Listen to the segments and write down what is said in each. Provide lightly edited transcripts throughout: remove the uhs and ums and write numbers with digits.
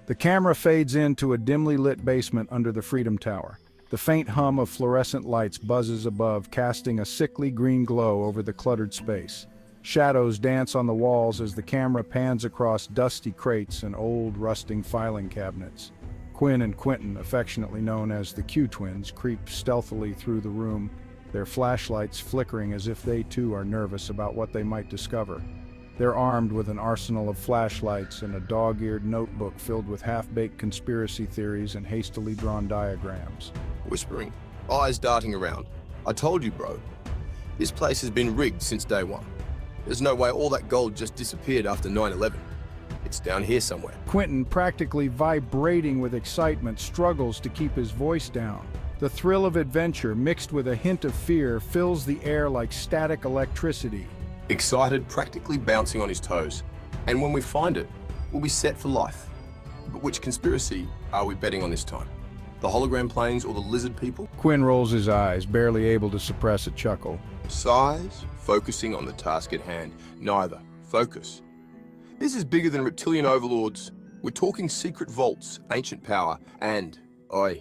The camera fades into a dimly lit basement under the Freedom Tower. The faint hum of fluorescent lights buzzes above, casting a sickly green glow over the cluttered space. Shadows dance on the walls as the camera pans across dusty crates and old, rusting filing cabinets. Quinn and Quinton, affectionately known as the Q-twins, creep stealthily through the room, their flashlights flickering as if they too are nervous about what they might discover. They're armed with an arsenal of flashlights and a dog-eared notebook filled with half-baked conspiracy theories and hastily drawn diagrams. Whispering, eyes darting around. I told you, bro. This place has been rigged since day one. There's no way all that gold just disappeared after 9/11. It's down here somewhere. Quinton, practically vibrating with excitement, struggles to keep his voice down. The thrill of adventure, mixed with a hint of fear, fills the air like static electricity. Excited, practically bouncing on his toes. And when we find it, we'll be set for life. But which conspiracy are we betting on this time? The hologram planes or the lizard people? Quinn rolls his eyes, barely able to suppress a chuckle. Size, focusing on the task at hand. Neither. Focus. This is bigger than reptilian overlords. We're talking secret vaults, ancient power, and oi.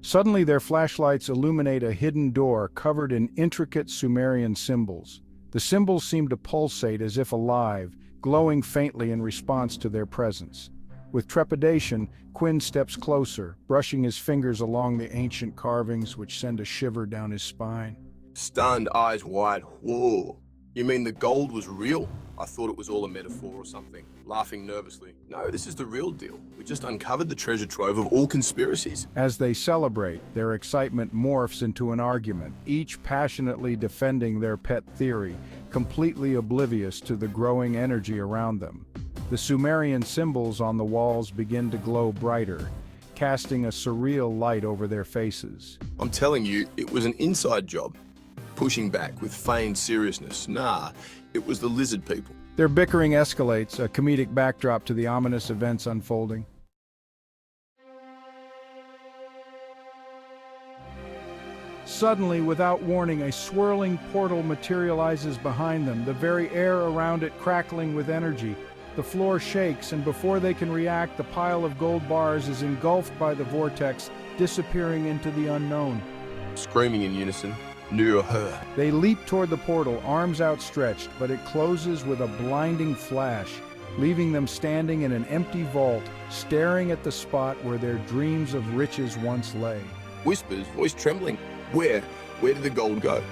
Suddenly their flashlights illuminate a hidden door covered in intricate Sumerian symbols. The symbols seem to pulsate as if alive, glowing faintly in response to their presence. With trepidation, Quinn steps closer, brushing his fingers along the ancient carvings which send a shiver down his spine. Stunned, eyes wide. Whoa. You mean the gold was real? I thought it was all a metaphor or something. Laughing nervously. No, this is the real deal. We just uncovered the treasure trove of all conspiracies. As they celebrate, their excitement morphs into an argument, each passionately defending their pet theory, completely oblivious to the growing energy around them. The Sumerian symbols on the walls begin to glow brighter, casting a surreal light over their faces. I'm telling you, it was an inside job. Pushing back with feigned seriousness. Nah, it was the lizard people. Their bickering escalates, a comedic backdrop to the ominous events unfolding. Suddenly, without warning, a swirling portal materializes behind them, the very air around it crackling with energy. The floor shakes, and before they can react, the pile of gold bars is engulfed by the vortex, disappearing into the unknown. Screaming in unison. Near her. They leap toward the portal, arms outstretched, but it closes with a blinding flash, leaving them standing in an empty vault, staring at the spot where their dreams of riches once lay. Whispers, voice trembling. Where? Where did the gold go?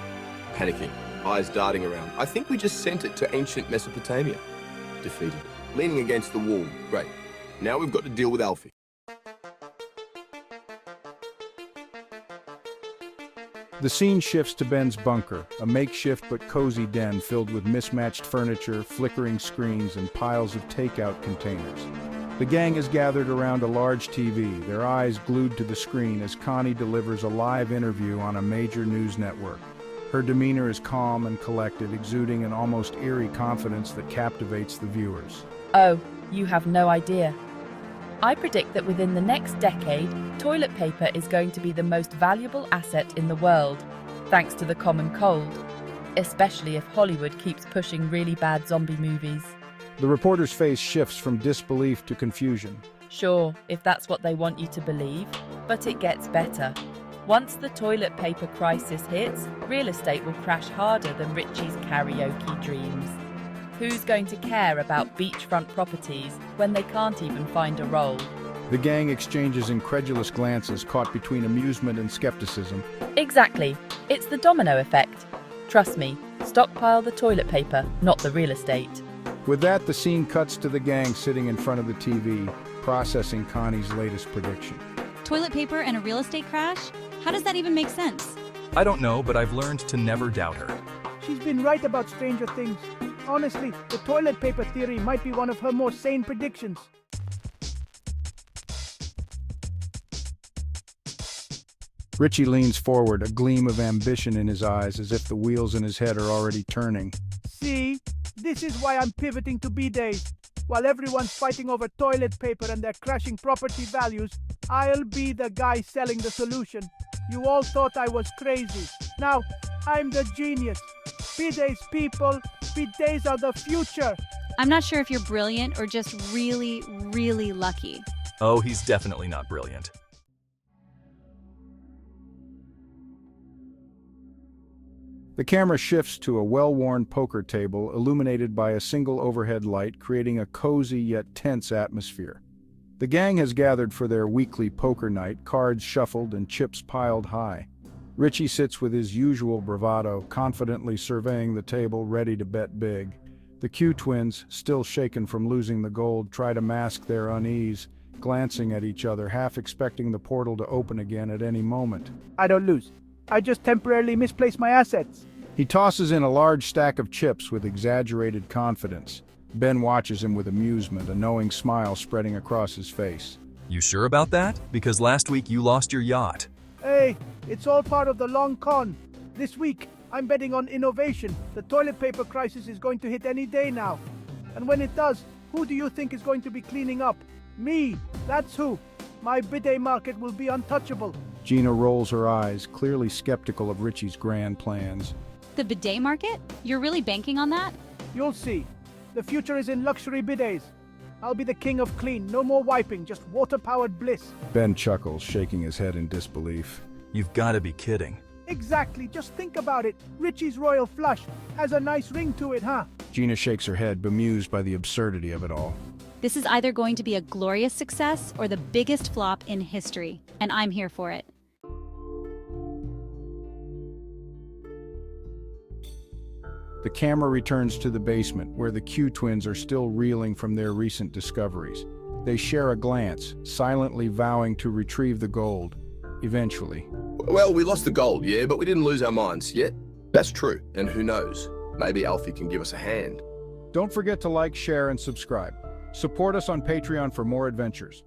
Panicking, eyes darting around. I think we just sent it to ancient Mesopotamia. Defeated. Leaning against the wall. Great. Now we've got to deal with Alfie. The scene shifts to Ben's bunker, a makeshift but cozy den filled with mismatched furniture, flickering screens, and piles of takeout containers. The gang is gathered around a large TV, their eyes glued to the screen as Connie delivers a live interview on a major news network. Her demeanor is calm and collected, exuding an almost eerie confidence that captivates the viewers. Oh, you have no idea. I predict that within the next decade, toilet paper is going to be the most valuable asset in the world, thanks to the common cold, especially if Hollywood keeps pushing really bad zombie movies. The reporter's face shifts from disbelief to confusion. Sure, if that's what they want you to believe, but it gets better. Once the toilet paper crisis hits, real estate will crash harder than Richie's karaoke dreams. Who's going to care about beachfront properties when they can't even find a roll? The gang exchanges incredulous glances caught between amusement and skepticism. Exactly. It's the domino effect. Trust me, stockpile the toilet paper, not the real estate. With that, the scene cuts to the gang sitting in front of the TV, processing Connie's latest prediction. Toilet paper and a real estate crash? How does that even make sense? I don't know, but I've learned to never doubt her. She's been right about Stranger Things. Honestly, the toilet paper theory might be one of her more sane predictions. Richie leans forward, a gleam of ambition in his eyes, as if the wheels in his head are already turning. See? This is why I'm pivoting to Bidet. While everyone's fighting over toilet paper and their crashing property values, I'll be the guy selling the solution. You all thought I was crazy. Now, I'm the genius. Bidet's people Bidets are the future. I'm not sure if you're brilliant or just really, really lucky. Oh, he's definitely not brilliant. The camera shifts to a well-worn poker table illuminated by a single overhead light, creating a cozy yet tense atmosphere. The gang has gathered for their weekly poker night, cards shuffled and chips piled high. Richie sits with his usual bravado, confidently surveying the table, ready to bet big. The Q twins, still shaken from losing the gold, try to mask their unease, glancing at each other, half expecting the portal to open again at any moment. I don't lose. I just temporarily misplaced my assets. He tosses in a large stack of chips with exaggerated confidence. Ben watches him with amusement, a knowing smile spreading across his face. You sure about that? Because last week you lost your yacht. Hey, it's all part of the long con. This week, I'm betting on innovation. The toilet paper crisis is going to hit any day now. And when it does, who do you think is going to be cleaning up? Me, that's who. My bidet market will be untouchable. Gina rolls her eyes, clearly skeptical of Richie's grand plans. The bidet market? You're really banking on that? You'll see. The future is in luxury bidets. I'll be the king of clean. No more wiping, just water-powered bliss. Ben chuckles, shaking his head in disbelief. You've got to be kidding. Exactly. Just think about it. Richie's royal flush has a nice ring to it, huh? Gina shakes her head, bemused by the absurdity of it all. This is either going to be a glorious success or the biggest flop in history, and I'm here for it. The camera returns to the basement, where the Q twins are still reeling from their recent discoveries. They share a glance, silently vowing to retrieve the gold, eventually. Well, we lost the gold, yeah, but we didn't lose our minds yet. That's true, and who knows? Maybe Alfie can give us a hand. Don't forget to like, share, and subscribe. Support us on Patreon for more adventures.